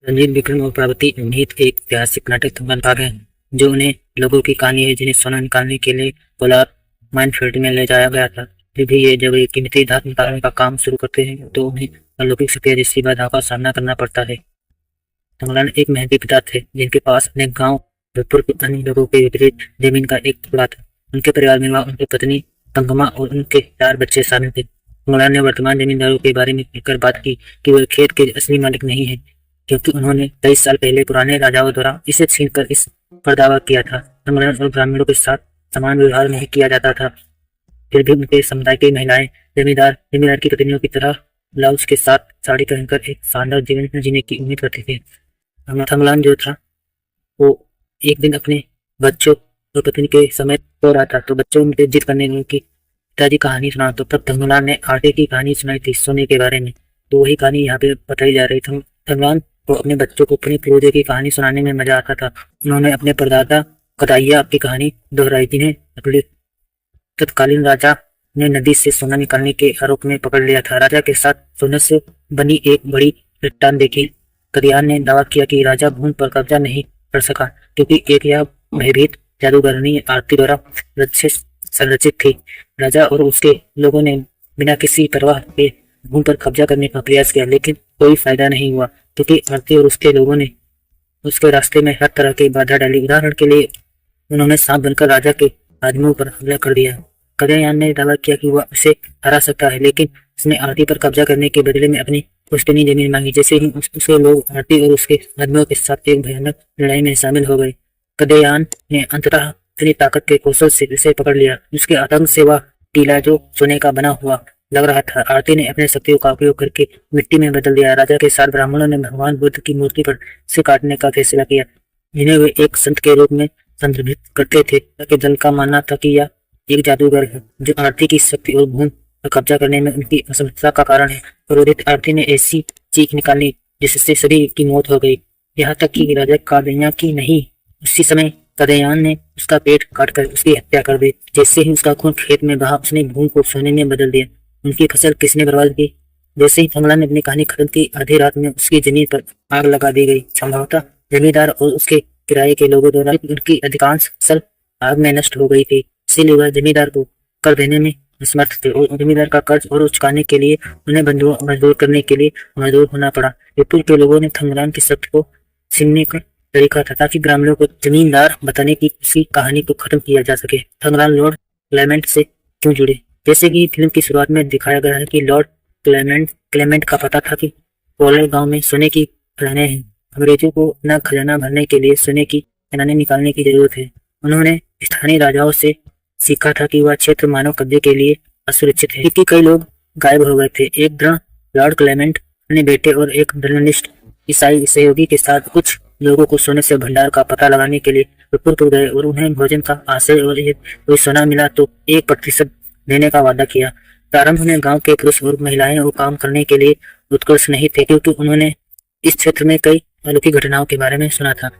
रणजीत विक्रम और पार्वती अभिनीत एक ऐतिहासिक नाटक थंगान भाग है, जो उन्हें लोगों की कहानी है जिन्हें सोना निकालने के लिए पोलार माइनफील्ड में ले जाया गया था। फिर भी ये जब एक कीमती धातु निकालने का काम शुरू करते हैं तो उन्हें अलौकिक शक्तियां जैसी बाधाओं का सामना करना पड़ता है। थंगलान एक मेहनती पिता थे जिनके पास अपने गांव भरतपुर के अन्य लोगों के विपरीत जमीन का एक टुकड़ा था। उनके परिवार में उनकी पत्नी तंगमा और उनके 4 बच्चे शामिल थे। थंगलान ने वर्तमान जमींदारों के बारे में कहकर बात की कि वे खेत के असली मालिक नहीं है, क्योंकि उन्होंने 23 साल पहले पुराने राजाओं द्वारा इसे छीनकर इस पर दावा किया था। थंगलान और ग्रामीणों के साथ समान व्यवहार नहीं किया जाता था। फिर भी उनके समुदाय की महिलाएं जमींदार की पत्नियों की तरह ब्लाउज के साथ साड़ी पहनकर एक शानदार जीवन जीने की उम्मीद करती थी। थंगलान जो था वो एक दिन अपने बच्चों और पत्नी के समेत सो रहा था, तो बच्चों उनसे जिद करने लगे कि पिताजी कहानी सुना। तो तब थंगलान ने आटे की कहानी सुनाई थी सोने के बारे में। तो वही कहानी यहाँ पे बताई जा रही थी। थंगलान को अपने बच्चों को अपने पूर्वजों की कहानी सुनाने में मजा आता था। उन्होंने अपने परदादा कदाइया की कहानी दोहराई, जिन्हें अपने तत्कालीन राजा ने नदी से सोना निकालने के आरोप में पकड़ लिया था। राजा के साथ सोने से बनी एक बड़ी चट्टान देखी। कदियान ने दावा किया कि राजा भूमि पर कब्जा नहीं कर सका, क्योंकि एक यह भयभीत जादूगरनी आरती द्वारा संरचित थी। राजा और उसके लोगों ने बिना किसी परवाह के भूमि पर कब्जा करने का प्रयास किया, लेकिन कोई फायदा नहीं हुआ, क्योंकि आरती और उसके लोगों ने उसके रास्ते में हर तरह की बाधा डाली। उदाहरण के लिए उन्होंने सांप बनकर राजा के आदमियों पर हमला कर दिया। कदयान ने दावा किया कि वह उसे हरा सकता है, लेकिन उसने आरती पर कब्जा करने के बदले में अपनी पुश्तैनी जमीन मांगी। जैसे ही उसके लोग आरती और उसके आदमियों के साथ एक भयानक लड़ाई में शामिल हो गए, कदयान ने अंततः अपनी ताकत के कौशल से उसे पकड़ लिया। उसके आतंक से वह टीला जो सोने का बना हुआ लग रहा था, आरती ने अपने शक्तियों का उपयोग करके मिट्टी में बदल दिया। राजा के साथ ब्राह्मणों ने भगवान बुद्ध की मूर्ति पर से काटने का फैसला किया, जिन्हें वे एक संत के रूप में संदर्भित करते थे। ताकि दल का मानना था कि यह एक जादूगर है जो आरती की शक्ति और भूमि पर कब्जा करने में उनकी असमर्थता का कारण है। क्रोधित आरती ने ऐसी चीख निकाली जिससे सभी की मौत हो गई, यहाँ तक कि राजा कादयान की नहीं। उसी समय कदयान ने उसका पेट काटकर उसकी हत्या कर दी। जैसे ही उसका खून खेत में बहा, उसने भूमि को सोने में बदल दिया। उनकी फसल किसने बर्बाद की? जैसे ही थंगलान ने अपनी कहानी खत्म की, आधी रात में उसकी जमीन पर आग लगा दी गई। संभवतः जमींदार और उसके किराए के लोगों द्वारा उनकी अधिकांश फसल आग में नष्ट हो गई थी। इसीलिए वह जमींदार को कर देने में असमर्थ थे और जमींदार का कर्ज और चुकाने के लिए उन्हें मजदूर करने के लिए मजदूर होना पड़ा। जयपुर के लोगों ने थंगलान की शक्ति को छीनने का तरीका था, ताकि ग्रामीणों को जमींदार बताने की उसकी कहानी को खत्म किया जा सके। थंगलान लॉर्ड क्लेमेंट से क्यों जुड़े? जैसे कि फिल्म की शुरुआत में दिखाया गया है कि लॉर्ड क्लेमेंट का पता था कि पोलर गांव में सोने की खदानें हैं। अंग्रेजों को अपना खजाना भरने के लिए सोने की खदानें निकालने की जरूरत है। उन्होंने स्थानीय राजाओं से सीखा था कि वह क्षेत्र मानव कब्जे के लिए असुरक्षित है, क्योंकि कई लोग गायब हो गए थे। एक दृढ़ लॉर्ड क्लेमेंट अपने बेटे और एक धर्मनिष्ठ ईसाई सहयोगी के साथ कुछ लोगों को सोने से भंडार का पता लगाने के लिए भरतपुर गए और उन्हें भोजन का आश्रय और कोई सोना मिला तो 1% देने का वादा किया। प्रारंभ में गांव के पुरुष और महिलाएं वो काम करने के लिए उत्कर्ष नहीं थे, क्योंकि उन्होंने इस क्षेत्र में कई अलौकिक घटनाओं के बारे में सुना था।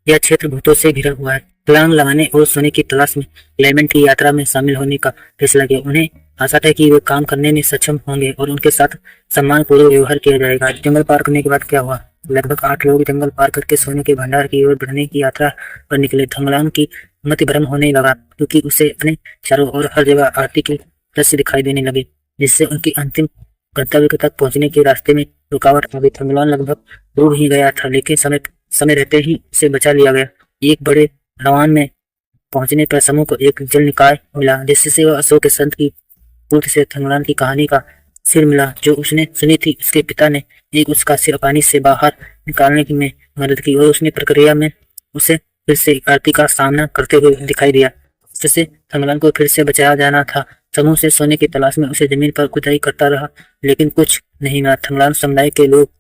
यह क्षेत्र भूतों से घिरा हुआ है। छलांग लगाने और सोने की तलाश में क्लेमेंट की यात्रा में शामिल होने का फैसला किया। उन्हें आशा था कि वे काम करने में सक्षम होंगे और उनके साथ सम्मानपूर्वक व्यवहार किया जाएगा। जंगल पार करने के बाद क्या हुआ? लगभग 8 लोग जंगल पार करके सोने के भंडार की ओर बढ़ने की यात्रा पर निकले। थंगलान की मति भ्रम होने लगा, क्योंकि उसे अपने चारों ओर हर जगह आरती के दृश्य दिखाई देने लगे, जिससे उनकी अंतिम गंतव्य तक पहुंचने के रास्ते में रुकावट आ गई। थंगलान लगभग डूब ही गया था, लेकिन समय रहते ही उसे बचा लिया गया। एक बड़े रवान में पहुंचने पर समूह को एक जल निकाय मिला, जिससे वह अशोक के संत की पूर्ति से थंगलान की कहानी का सिर मिला जो उसने सुनी थी। उसके पिता ने उसका सिर पानी से बाहर निकालने में मदद की और उसने प्रक्रिया में उसे फिर से आरती का सामना करते हुए दिखाई दिया, जिससे थंगलान को फिर से बचाया जाना था। समूह से सोने की तलाश में उसे जमीन पर खुदाई करता रहा, लेकिन कुछ नहीं मिला। थंगलान समुदाय के लोग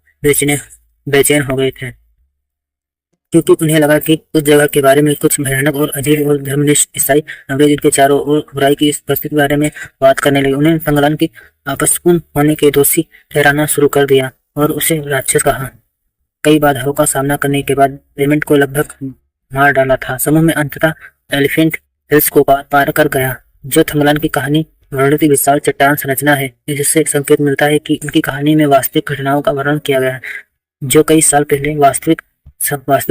बेचैन हो गए थे, क्योंकि उन्हें लगा कि उस जगह के बारे में कुछ भयानक और अजीब और धर्मनिष्ठ ईसाई अंग्रेज उनके चारों ओर बुराई की उपस्थिति के बारे में बात करने लगे। उन्हें थंगलान की आपसपूर्ण होने के दोषी ठहराना शुरू कर दिया और उसे राक्षस कहा। कई बाधाओं का सामना करने के बाद क्लेमेंट को लगभग मार डाला था। समूह में अंततः एलिफेंट हिल्स को पार कर गया, जो थंगलान की कहानी वर्णित विशाल चट्टान संरचना है, जिससे संकेत मिलता है कि उनकी कहानी में वास्तविक घटनाओं का वर्णन किया गया है। जो कई साल पहले वास्तविक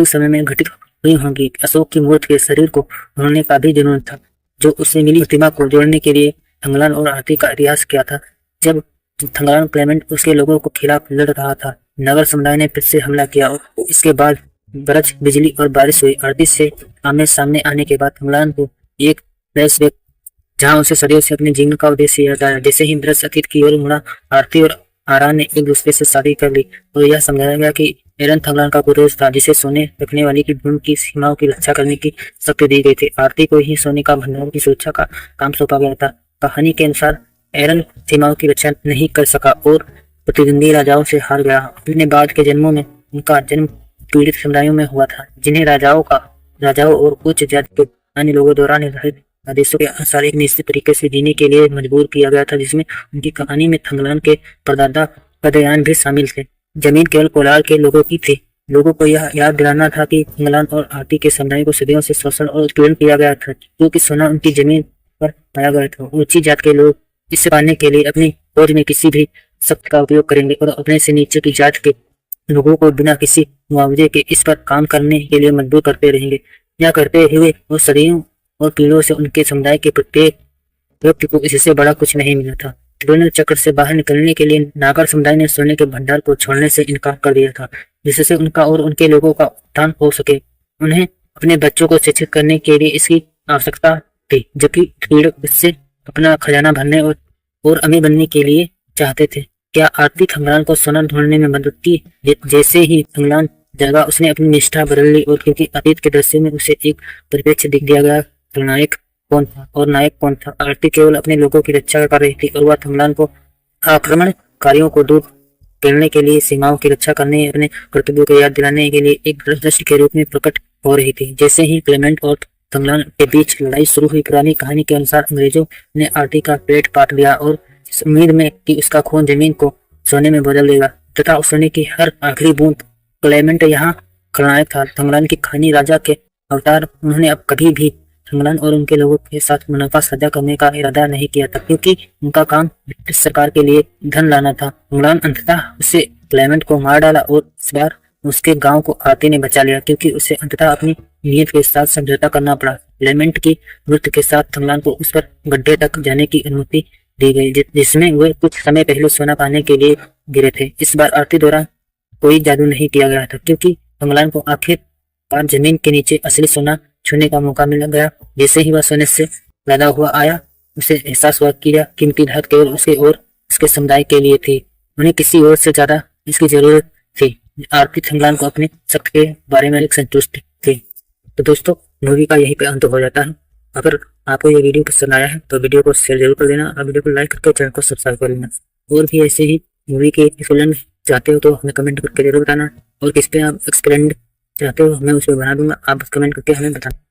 समय में घटित हुई होंगी। अशोक की मूर्ति के शरीर को ढूंढने का भी जुनून था, जो उससे मिली प्रतिमा को जोड़ने के लिए थंगलान और आरती का इतिहास किया था। जब थंगलान क्लेमेंट उसके लोगों को खिलाफ लड़ रहा था, नगर समुदाय ने फिर से हमला किया और इसके बाद गरज, बिजली और बारिश हुई। आरती से आमने सामने आने के बाद थंगलान को एक फ्लैशबैक, जहां उसे सदियों से अपने जीवन का उद्देश्य याद आया। जैसे ही ब्रज अतीत की ओर मुड़ा, आरती और आरा ने एक दूसरे से शादी कर ली और यह समझाया गया कि एरन थंगलान का पुरुष था, जिसे सोने रखने वाली की भूमि की सीमाओं की रक्षा करने की शक्ति दी गई थी। आरती को ही सोने का भंडार की सुरक्षा का काम सौंपा गया था। कहानी के अनुसार एरन सीमाओं की रक्षा नहीं कर सका और प्रतिद्वंदी राजाओं से हार गया। अपने बाद के जन्मों में उनका जन्म पीड़ित समुदायों में हुआ था, जिन्हें राजाओं और उच्च जाति के अन्य लोगों द्वारा निर्धारित आदेशों के अनुसार एक निश्चित तरीके से जीने के लिए मजबूर किया गया था, जिसमें उनकी कहानी में थंगलान के परदादा कदयान भी शामिल थे। जमीन केवल कोलार के लोगों की थी। लोगों को यह याद दिलाना था कि थंगलान और आरती के समुदाय को सदियों से शोषण और उत्पीड़न किया गया था, क्योंकि सोना उनकी जमीन पर पाया गया था। ऊंची जात के लोग इसे पाने के लिए अपनी फौज में किसी भी शक्ति का उपयोग करेंगे और अपने से नीचे की जात के लोगों को बिना किसी मुआवजे के इस पर काम करने के लिए मजबूर करते रहेंगे। यह करते हुए वो सदियों और पीढ़ियों से उनके समुदाय के प्रत्येक व्यक्ति को इससे बड़ा कुछ नहीं मिला था। त्रिकोणीय चक्र से बाहर निकलने के लिए नागर समुदाय ने सोने के भंडार को छोड़ने से इनकार कर दिया था, जिससे उनका और उनके लोगों का उत्थान हो सके। उन्हें अपने बच्चों को शिक्षित करने के लिए इसकी आवश्यकता थी, जबकि उत्पीड़क इससे अपना खजाना भरने और अमीर बनने के लिए चाहते थे। क्या आरती थंगलान को सोना ढूंढने में मदद की? जैसे ही थंगलान जागा, उसने अपनी निष्ठा बदल ली और क्योंकि अतीत के दृश्य में उसे एक परिप्रेक्ष्य दिख दिया गया, खलनायक कौन था और नायक कौन था। आरती केवल अपने लोगों की रक्षा कर रही थी और वह थंगलान को आक्रमणकारियों को दूर करने के लिए, सीमाओं की रक्षा करने, अपने कर्तव्यों को याद दिलाने के लिए एक दृष्टि के रूप में प्रकट हो रही थी। जैसे ही क्लेमेंट और थंगलान के बीच लड़ाई शुरू हुई, पुरानी कहानी के अनुसार अंग्रेजों ने आरती का पेट काट लिया और इस उम्मीद में कि उसका खून जमीन को सोने में बदल देगा तथा उस सोने की हर आखिरी बूंद। क्लेमेंट यहाँ खलनायक था, थंगलान की कहानी राजा के अवतार। उन्होंने अब कभी भी थंगलान और उनके लोगों के साथ मुनाफा साझा करने का इरादा नहीं किया था, क्योंकि उनका काम ब्रिटिश सरकार के लिए धन लाना था। थंगलान अंततः उसे क्लेमेंट को मार डाला और इस बार उसके गांव को आरती ने बचा लिया, क्योंकि उसे अंततः अपनी नीयत के साथ समझौता करना पड़ा। क्लेमेंट की मृत्यु के साथ थंगलान को उस पर गड्ढे तक जाने की अनुमति दी गई, जिसमें वे कुछ समय पहले सोना पाने के लिए गिरे थे। इस बार आरती द्वारा कोई जादू नहीं किया गया था, क्योंकि थंगलान को आखिरकार जमीन के नीचे असली सोना छूने का मौका मिल गया। जैसे ही वह सोने से पैदा हुआ आया, उसे एहसास हुआ कि यह कीमती धात केवल उसके और उसके समुदाय के लिए थी। उन्हें किसी और से ज्यादा इसकी जरूरत थी। आरती थंगलान को अपने शक्ति के बारे में एक संतुष्ट थी। तो दोस्तों, मूवी का यहीं पे अंत हो जाता है। अगर आपको ये वीडियो पसंद आया है तो वीडियो को शेयर जरूर कर देना और वीडियो को लाइक करके चैनल को सब्सक्राइब कर लेना। और भी ऐसे ही मूवी के एक्सप्लेन चाहते हो तो हमें कमेंट करके जरूर बताना, और किस पे आप एक्सप्लेन चाहते हो मैं उस पर बना दूंगा, आप कमेंट करके हमें बताना।